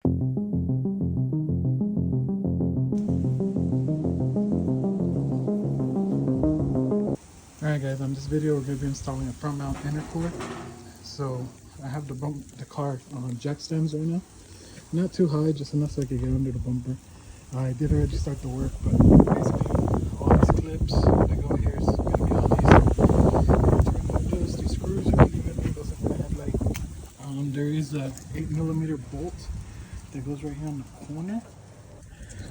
Alright guys, on this video we're going to be installing a front mount intercooler. So I have the car on jack stands right now. Not too high, just enough so I can get under the bumper. I did already start the work, but basically all these clips that go here is going to be all these windows, these screws are really good. Those are going to have like, there is a 8mm bolt that goes right here on the corner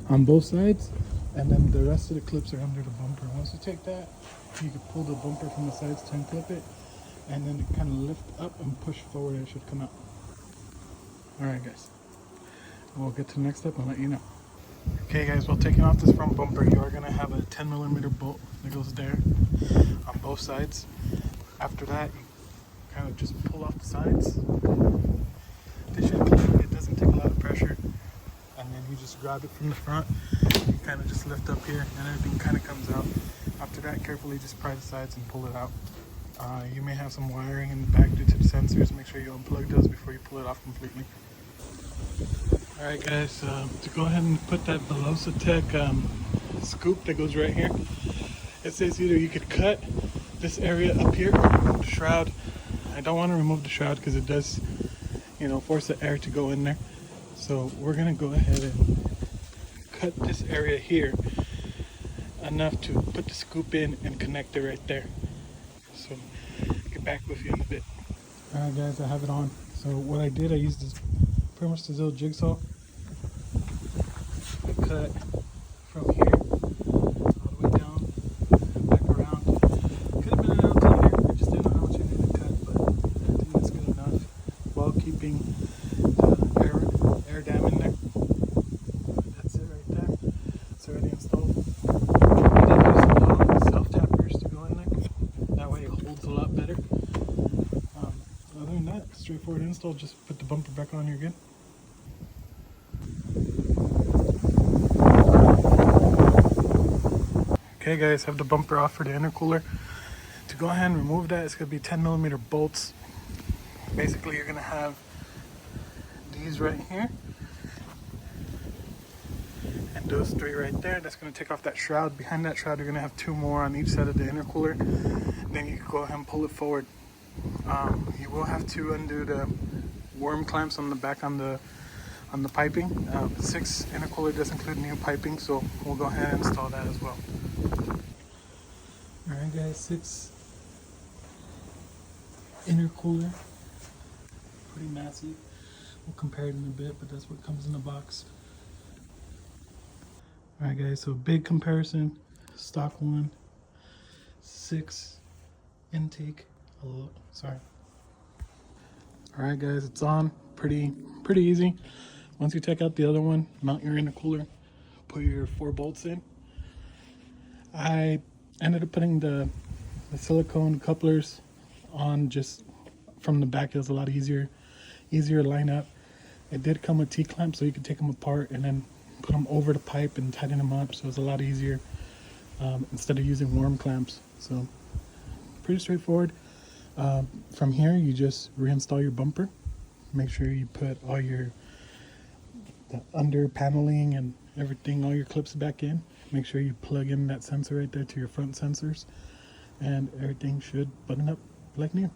on both sides, and then the rest of the clips are under the bumper. Once you take that, you can pull the bumper from the sides to unclip it, and then kind of lift up and push forward, and it should come out. Alright guys, we'll get to the next step and let you know. Okay guys, while taking off this front bumper, you are going to have a 10mm bolt that goes there on both sides. After that, you kind of just pull off the sides. They should clean, it doesn't take a lot of pressure. And then you just grab it from the front, you kind of just lift up here and everything kind of comes out. After that, carefully just pry the sides and pull it out. You may have some wiring in the back due to the sensors. Make sure you unplug those before you pull it off completely. Alright guys, to go ahead and put that Velossa Tech scoop that goes right here, it says either you could cut this area up here or remove the shroud. I don't want to remove the shroud because it does, you know, force the air to go in there. So we're going to go ahead and cut this area here enough to put the scoop in and connect it right there. So get back with you in a bit. Alright guys, I have it on. So what I did, I used this pretty much this little jigsaw. I cut from here all the way down and back around. Could have been a little tighter, I just didn't know how much I needed to cut, but I think that's good enough while keeping the air dam in there. That's it right there. It's already installed. I did use some self-tappers to go in there. That way it holds a lot better. Other than that, straightforward install. Just put the bumper back on, you're good. Okay guys, have the bumper off for the intercooler. To go ahead and remove that, it's going to be 10mm bolts. Basically, you're going to have these right here and those three right there. That's going to take off that shroud. Behind that shroud, you're going to have two more on each side of the intercooler. Then you can go ahead and pull it forward. You will have to undo the worm clamps on the back on the piping. 6 intercooler does include new piping, so we'll go ahead and install that as well. Alright guys, 6 intercooler, pretty massive. We'll compare it in a bit, but that's what comes in the box. Alright guys, so big comparison, stock one, 6 intake, sorry. Alright guys, it's on, pretty easy. Once you take out the other one, mount your intercooler, put your 4 bolts in. I ended up putting the silicone couplers on just from the back. It was a lot easier to line up. It did come with T-clamps, so you could take them apart and then put them over the pipe and tighten them up, so it was a lot easier instead of using worm clamps. So pretty straightforward. From here, you just reinstall your bumper. Make sure you put all the under paneling and everything, all your clips back in. Make sure you plug in that sensor right there to your front sensors, and everything should button up like new.